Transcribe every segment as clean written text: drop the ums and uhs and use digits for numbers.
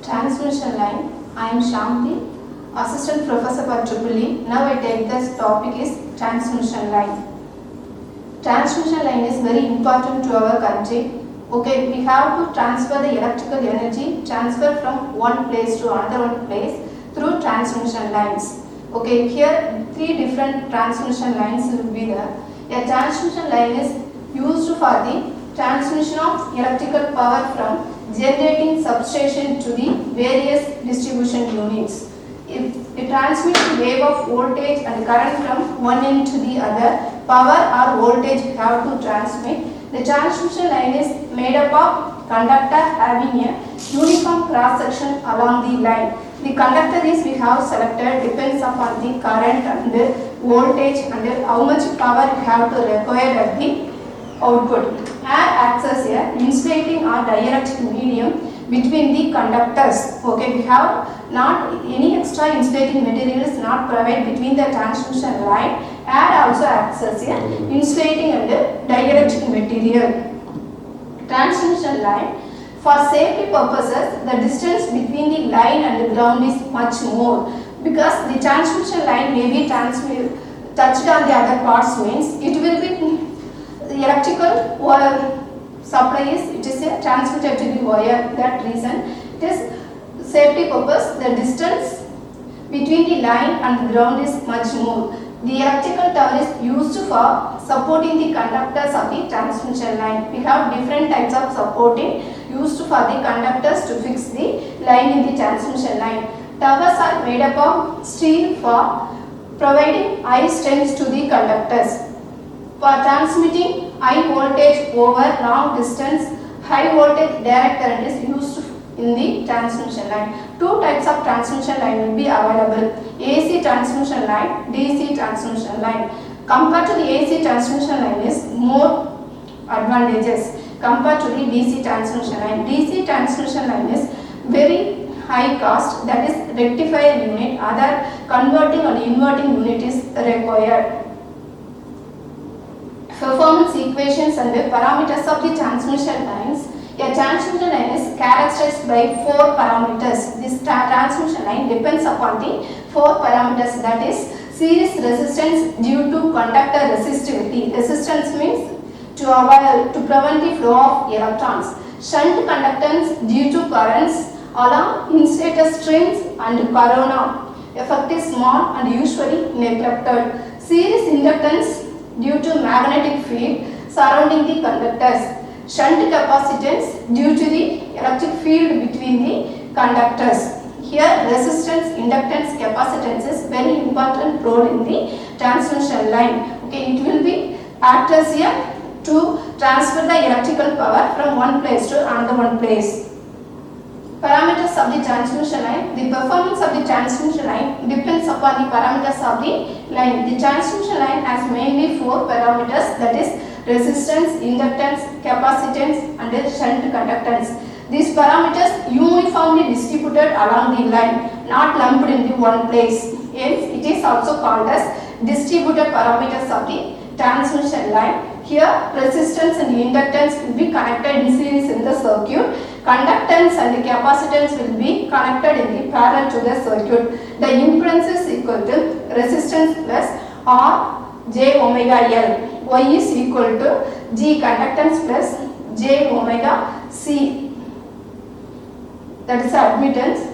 Transmission line. I am Shanti, Assistant Professor for EEE. Now I take this topic is transmission line. Transmission line is very important to our country. Okay, we have to transfer the electrical energy, transfer from one place to another one place through transmission lines. Okay, here three different transmission lines will be there. A transmission line is used for the transmission of electrical power from generating substation to the various distribution units. If it transmits the wave of voltage and current from one end to the other, power or voltage have to transmit. The transmission line is made up of conductor having a uniform cross section along the line. The conductor is we have selected depends upon the current and the voltage and how much power you have to require at the output. Air acts as a insulating or dielectric medium between the conductors. Okay, we have not any extra insulating material is not provided between the transmission line. Air also acts as a insulating and dielectric material. Transmission line. For safety purposes, the distance between the line and the ground is much more because the transmission line may be touched on the other parts means it will be the electrical supply is transmitted to the wire. That reason it is safety purpose. The distance between the line and the ground is much more. The electrical tower is used for supporting the conductors of the transmission line. We have different types of supporting used for the conductors to fix the line in the transmission line. Towers are made up of steel for providing high strength to the conductors. For transmitting high voltage over long distance, high voltage direct current is used in the transmission line. Two types of transmission line will be available: AC transmission line, DC transmission line. Compared to the AC transmission line is more advantages compared to the DC transmission line. DC transmission line is very high cost, that is rectifier unit, other converting or inverting unit is required. Performance equations and the parameters of the transmission lines. A transmission line is characterized by four parameters. This transmission line depends upon the four parameters, that is series resistance due to conductor resistivity. Resistance means to prevent the flow of electrons. Shunt conductance due to currents along insulator strings and corona. Effect is small and usually neglected. Series inductance due to magnetic field surrounding the conductors. Shunt capacitance due to the electric field between the conductors. Here resistance, inductance, capacitance is very important role in the transmission line. Okay, it will be act as a to transfer the electrical power from one place to another one place. Parameters of the transmission line. The performance of the transmission line depends upon the parameters of the line. The transmission line has mainly four parameters, that is resistance, inductance, capacitance and shunt conductance. These parameters uniformly distributed along the line, not lumped in the one place. Hence, it is also called as distributed parameters of the transmission line. Here, resistance and inductance will be connected in series in the circuit. Conductance and the capacitance will be connected in the parallel to the circuit. The impedance is equal to resistance plus R j omega L. Y is equal to G conductance plus j omega C. That is admittance.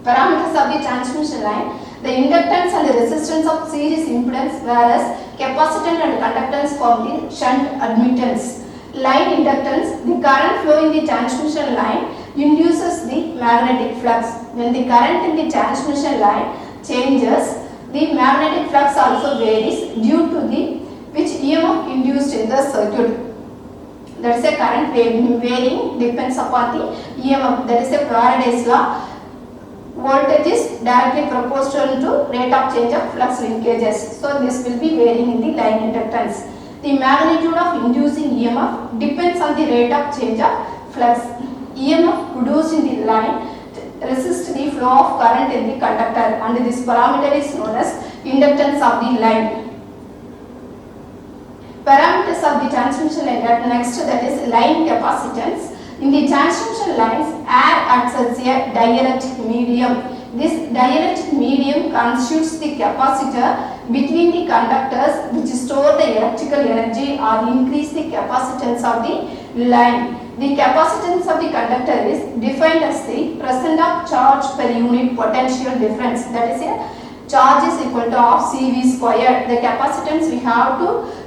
Parameters of the transmission line. The inductance and the resistance of series impedance, whereas capacitance and conductance form the shunt admittance. Line inductance, the current flow in the transmission line induces the magnetic flux. When the current in the transmission line changes, the magnetic flux also varies due to the which EMF induced in the circuit. That is a current varying depends upon the EMF. That is a Faraday's law. Voltage is directly proportional to rate of change of flux linkages. So this will be varying in the line inductance. The magnitude of inducing EMF depends on the rate of change of flux. EMF produced in the line resists the flow of current in the conductor, and this parameter is known as inductance of the line. Parameters of the transmission line. Next, that is line capacitance. In the transmission lines, air acts as a dielectric medium. This dielectric medium constitutes the capacitor between the conductors which store the electrical energy or increase the capacitance of the line. The capacitance of the conductor is defined as the percent of charge per unit potential difference. That is, a charge is equal to half CV squared. The capacitance we have to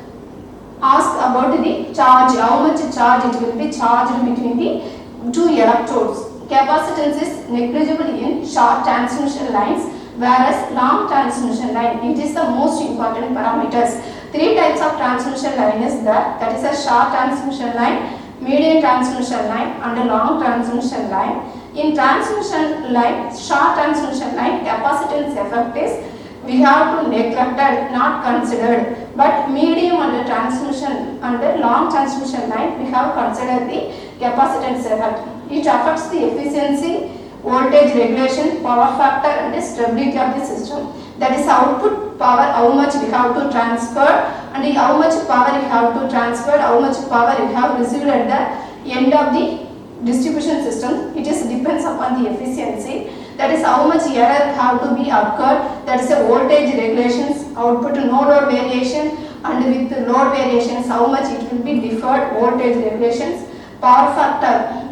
ask about the charge, how much charge it will be charged between the two electrodes. Capacitance is negligible in short transmission lines, whereas long transmission line, it is the most important parameters. Three types of transmission line is there, that is a short transmission line, medium transmission line and a long transmission line. In transmission line, short transmission line, capacitance effect is we have to neglected, not considered, but medium and transmission and long transmission line we have considered the capacitance effect. It affects the efficiency, voltage regulation, power factor and the stability of the system. That is output power, how much we have to transfer and how much power we have to transfer, how much power we have received at the end of the distribution system. It is depends upon the efficiency. That is how much error have to be occurred. That is a voltage regulations, output no load variation, and with the load variations how much it will be deferred voltage regulations. Power factor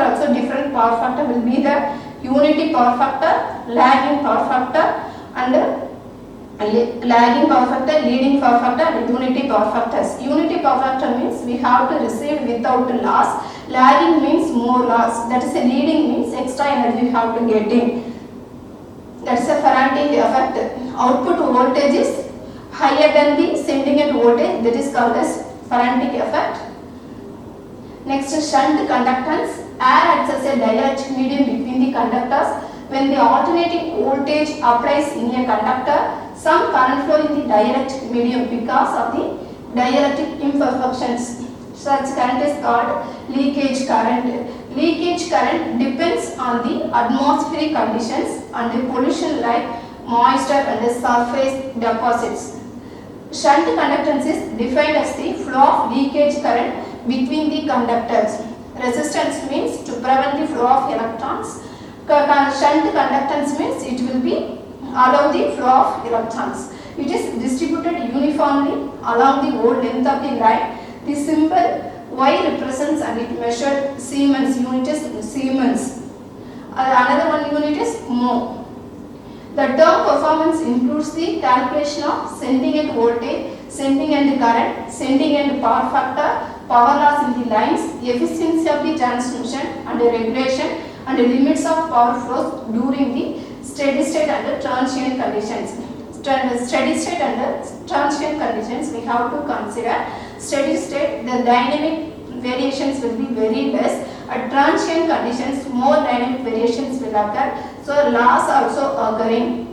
also different power factor will be the unity power factor, lagging power factor and lagging power factor, leading power factor and unity power factors. Unity power factor means we have to receive without loss, lagging means more loss, that is a leading means extra energy we have to get in. That is a Faraday effect. Output voltage is higher than the sending end voltage, that is called as Faraday effect. Next, shunt conductance. Air acts as a dielectric medium between the conductors. When the alternating voltage applies in a conductor, some current flow in the dielectric medium because of the dielectric imperfections. Such current is called leakage current. Leakage current depends on the atmospheric conditions and the pollution like moisture and the surface deposits. Shunt conductance is defined as the flow of leakage current between the conductors. Resistance means to prevent the flow of electrons. Shunt conductance means it will be allow the flow of electrons. It is distributed uniformly along the whole length of the line. The symbol Y represents and it measured Siemens, unit is Siemens. Another one unit is mho. The term performance includes the calculation of sending end voltage, sending end current, sending end power factor, power loss in the lines, efficiency of the transmission and the regulation and the limits of power flows during the steady state and transient conditions. Steady state and transient conditions we have to consider. Steady state, the dynamic variations will be very less. At transient conditions, more dynamic variations will occur. So loss also occurring.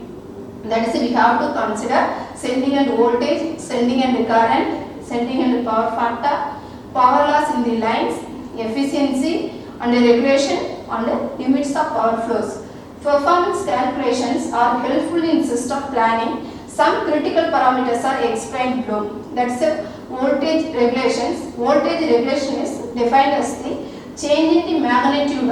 That is, we have to consider sending end voltage, sending end current, sending end power factor, power loss in the lines, efficiency and regulation and limits of power flows. Performance calculations are helpful in system planning. Some critical parameters are explained below. That is a voltage regulations. Voltage regulation is defined as the change in the magnitude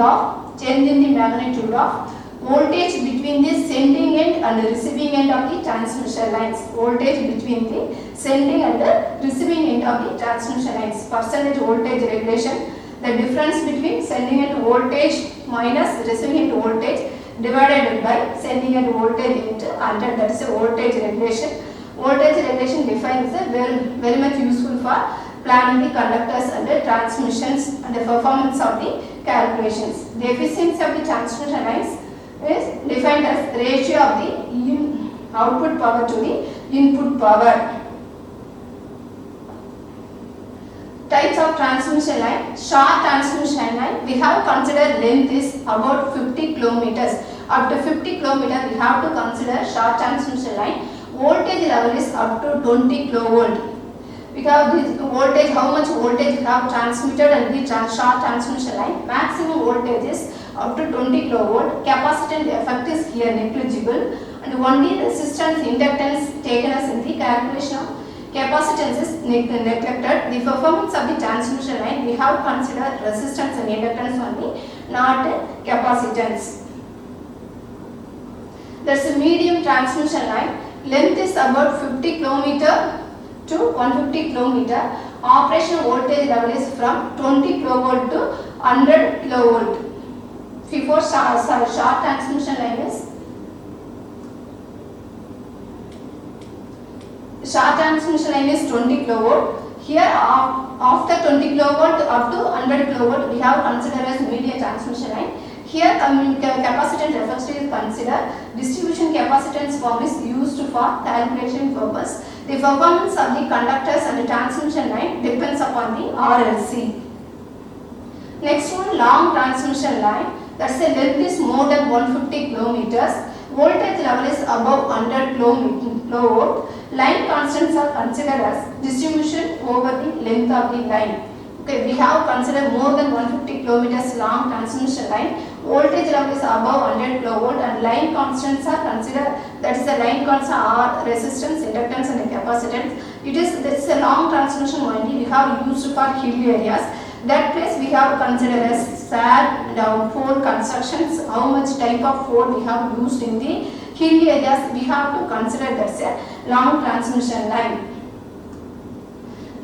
of voltage between the sending end and the receiving end of the transmission lines. Voltage between the sending and the receiving end of the transmission lines. Percentage voltage regulation. The difference between sending end voltage minus receiving end voltage divided by sending end voltage into 100. That is a voltage regulation. Voltage regulation defined as very much useful for planning the conductors and the transmissions and the performance of the calculations. The efficiency of the transmission lines is defined as ratio of the output power to the input power. Types of transmission line. Short transmission line, we have considered length is about 50 kilometers. Up to 50 kilometers we have to consider short transmission line. Voltage level is up to 20 kilovolt. We have this voltage, how much voltage we have transmitted and the short transmission line. Maximum voltage is up to 20 kilovolt. Capacitance effect is here negligible and only resistance inductance taken as in the calculation of capacitance is neglected. The performance of the transmission line, we have considered resistance and inductance only, not capacitance. There is a medium transmission line. Length is about 50 km to 150 km. Operational voltage level is from 20 kV to 100 kV. Before short transmission line is short transmission line is 20 kV. Here after 20 kV up to 100 kV we have considered as medium transmission line. Here capacitance resistor is considered. Distribution capacitance form is used for calculation purpose. The performance of the conductors and the transmission line depends upon the RLC. Next one, long transmission line. That's the length is more than 150 km. Voltage level is above 100 kV. Line constants are considered as distribution over the length of the line. Okay, we have considered more than 150 km long transmission line. Voltage level is above 100 kV and line constants are considered, that is the line constant are resistance, inductance and capacitance. This is a long transmission only we have used for hill areas. That place we have considered as sad and pole constructions. How much type of pole we have used in the hill areas we have to consider that's a long transmission line.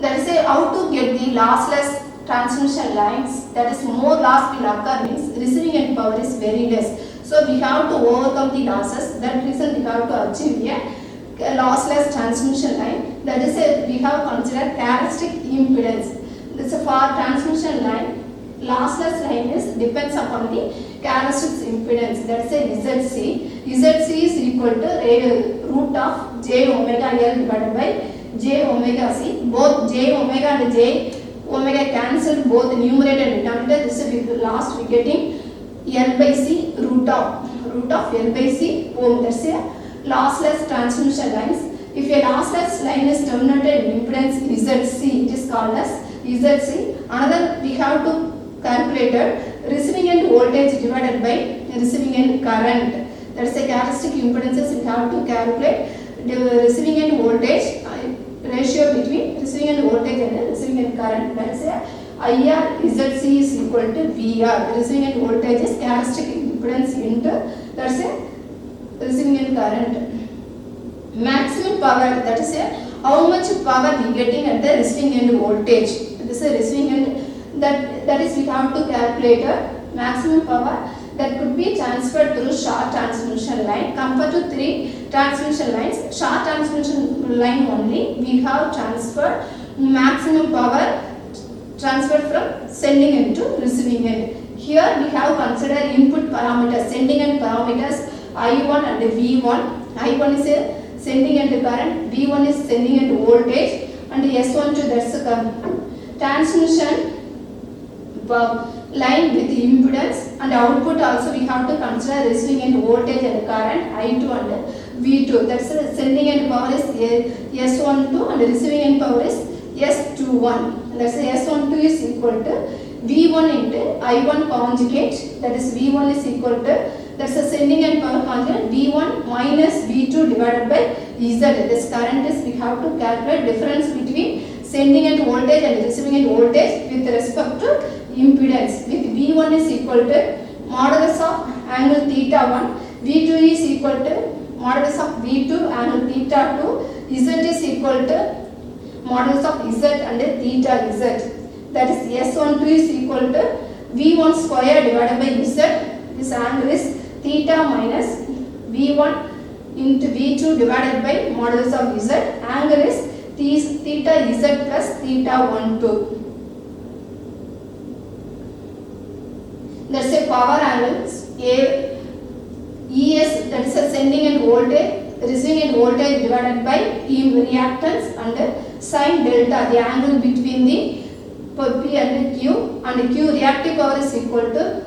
That is how to get the lossless transmission lines, that is more loss will occur means receiving end power is very less. So we have to overcome the losses. That reason we have to achieve a lossless transmission line. That is we have considered characteristic impedance. This is for transmission line. Lossless line is depends upon the characteristic impedance. That is a ZC. ZC is equal to root of j omega L divided by j omega C. Both j omega and j omega cancelled both numerator and denominator. This is last we getting L by C root of L by C ohm. That's a lossless transmission lines. If a lossless line is terminated in impedance ZC, it is called as ZC. Another we have to calculate receiving end voltage divided by receiving end current. That is a characteristic impedances we have to calculate. The receiving end voltage ratio between receiving end voltage and receiving end current. That is a IR ZC is equal to VR. Receiving end voltage is characteristic impedance into that's a receiving end current. Maximum power, that is a how much power we getting at the receiving end voltage. This is a receiving end, that is we have to calculate maximum power that could be transferred through short transmission line compared to 3 transmission lines. Short transmission line only we have transferred maximum power transferred from sending end to receiving end. Here we have considered input parameters, sending end parameters I1 and V1. I1 is a sending end current, V1 is sending end voltage, and S12 that's a transmission line with impedance, and output also we have to consider receiving end voltage and current I2 and V2. That's the sending end power is S12 and receiving end power is S21. That's the S12 is equal to V1 into I1 conjugate, that is V1 is equal to, that's the sending end power conjugate, V1 minus V2 divided by Z. This current is we have to calculate difference between sending end voltage and receiving end voltage with respect to impedance. With V1 is equal to modulus of angle theta 1, V2 is equal to modulus of V2 angle theta 2, Z is equal to modulus of Z and theta Z. That is S12 is equal to V1 square divided by Z. This angle is theta minus V1 into V2 divided by modulus of Z. Angle is theta Z plus theta 1 2. That's a power angle ES, that is a sending end voltage, receiving end voltage divided by reactance, and sin delta, the angle between the P and Q, and Q reactive power is equal to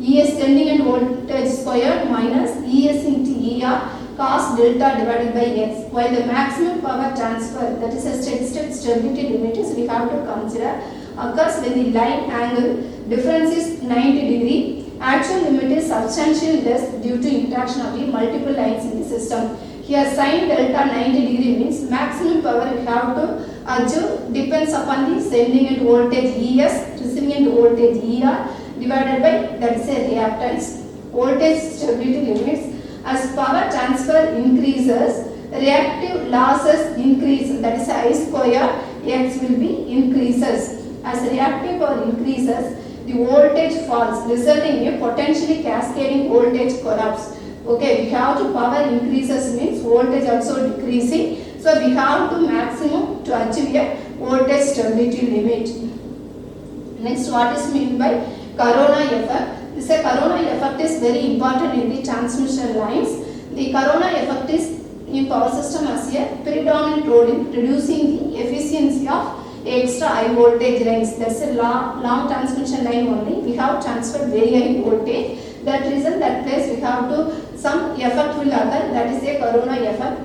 ES sending end voltage square minus ES into ER cos delta divided by X. While the maximum power transfer, that is a steady state stability limit, is we have to consider occurs when the line angle difference is 90 degree. Actual limit is substantially less due to interaction of the multiple lines in the system. Here sin delta 90 degree means maximum power we have to achieve depends upon the sending end voltage ES, receiving end voltage ER divided by, that is a reactance. Voltage stability limits. As power transfer increases, reactive losses increase, that is I square X will be increases. As reactive power increases, the voltage falls, resulting in potentially cascading voltage collapse. Okay, we have to power increases means voltage also decreasing. So we have to maximum to achieve a voltage stability limit. Next, what is meant by corona effect? This corona effect is very important in the transmission lines. The corona effect is in power system has a predominant role in reducing the efficiency of extra high voltage lines. That's a long transmission line only. We have transferred very high voltage. That reason, that place we have to some effect will occur. That is a corona effect.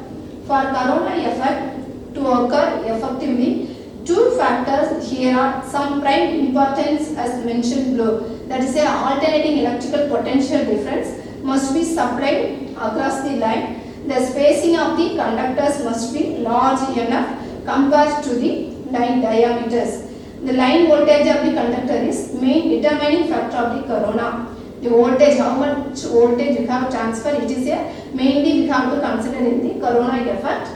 For corona effect to occur effectively, two factors here are some prime importance as mentioned below. That is a alternating electrical potential difference must be supplied across the line. The spacing of the conductors must be large enough compared to the line diameters. The line voltage of the conductor is main determining factor of the corona. The voltage, how much voltage we have transferred, it is a mainly we have to consider in the corona effect.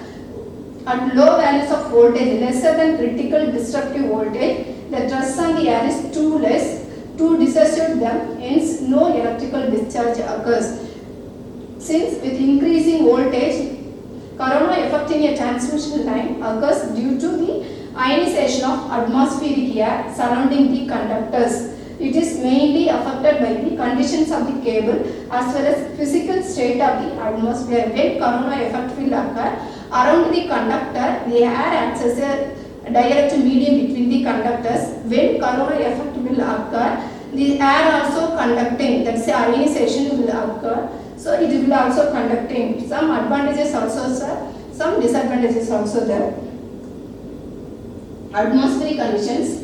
At low values of voltage lesser than critical destructive voltage, the thrust on the air is too less to dissociate them, hence no electrical discharge occurs. Since with increasing voltage, corona effect in a transmission line occurs due to the ionization of atmospheric air surrounding the conductors. It is mainly affected by the conditions of the cable as well as physical state of the atmosphere. When corona effect will occur, around the conductor, the air acts as a direct medium between the conductors. When corona effect will occur, the air also conducting, that's ionization will occur. So it will also conducting. Some advantages also sir, some disadvantages also there. Atmospheric conditions.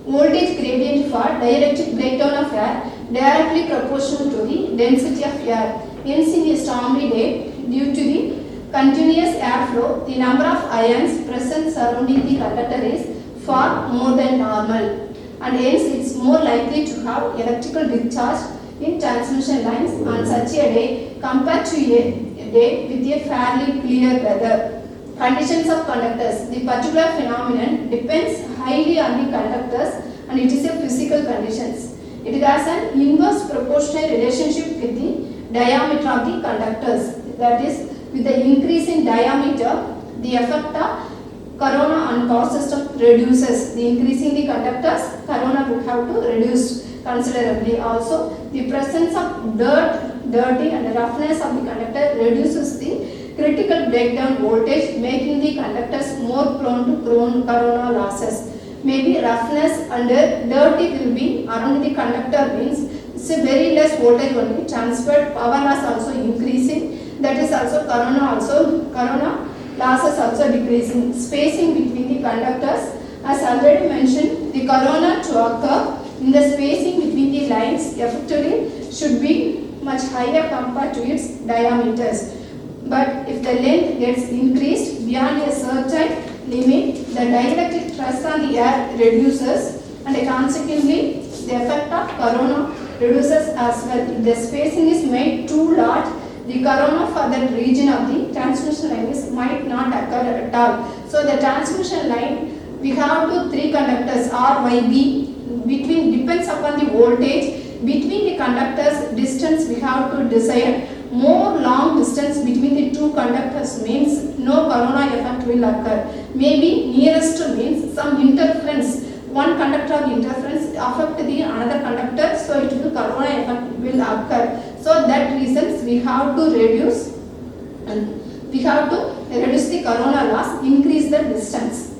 Voltage gradient for dielectric breakdown of air directly proportional to the density of air. Hence in a stormy day, due to the continuous airflow, the number of ions present surrounding the conductor is far more than normal, and hence it is more likely to have electrical discharge in transmission lines on such a day compared to a day with a fairly clear weather. Conditions of conductors. The particular phenomenon depends highly on the conductors and it is a physical conditions. It has an inverse proportional relationship with the diameter of the conductors. That is, with the increase in diameter, the effect of corona on power system reduces. The increasing the conductors, corona will have to reduce considerably. Also, the presence of dirty and roughness of the conductor reduces the critical breakdown voltage, making the conductors more prone to corona losses. Maybe roughness and dirty will be around the conductor means it's a very less voltage only transferred, power loss also increasing. That is also corona losses also decreasing. Spacing between the conductors, as already mentioned, the corona to occur in the spacing between the lines effectively should be much higher compared to its diameters. But if the length gets increased beyond a certain limit, the dielectric thrust on the air reduces and consequently the effect of corona reduces as well. If the spacing is made too large, the corona for that region of the transmission line might not occur at all. So the transmission line, we have three conductors RYB, between depends upon the voltage. Between the conductors distance we have to decide. More long distance between the two conductors means no corona effect will occur. Maybe nearest means some interference. One conductor of interference affect the another conductor, so it will corona effect will occur. So that reasons we have to reduce the corona loss, increase the distance.